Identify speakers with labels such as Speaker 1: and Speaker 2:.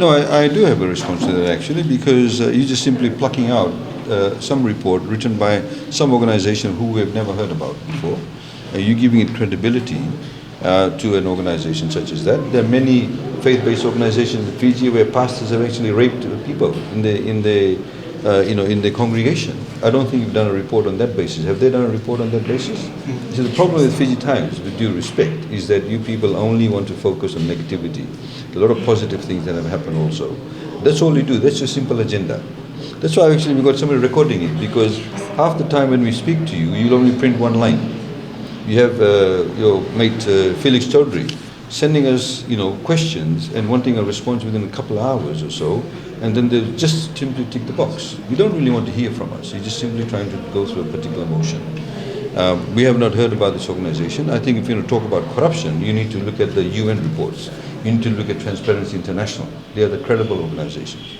Speaker 1: No, I do have a response to that actually, because you're just simply plucking out some report written by some organization who we have never heard about before. You're giving it credibility to an organization such as that. There are many faith-based organizations in Fiji where pastors have actually raped people in the congregation. I don't think you've done a report on that basis. Have they done a report on that basis? So the problem with Fiji Times, with due respect, is that you people only want to focus on negativity. A lot of positive things that have happened also. That's all you do. That's your simple agenda. That's why actually we got somebody recording it, because half the time when we speak to you, you'll only print one line. You have your mate Felix Chaudhry sending us, questions and wanting a response within a couple of hours or so, and then they just simply tick the box. You don't really want to hear from us. You're just simply trying to go through a particular motion. We have not heard about this organization. I think if you're going to talk about corruption, you need to look at the UN reports. You need to look at Transparency International. They are the credible organizations.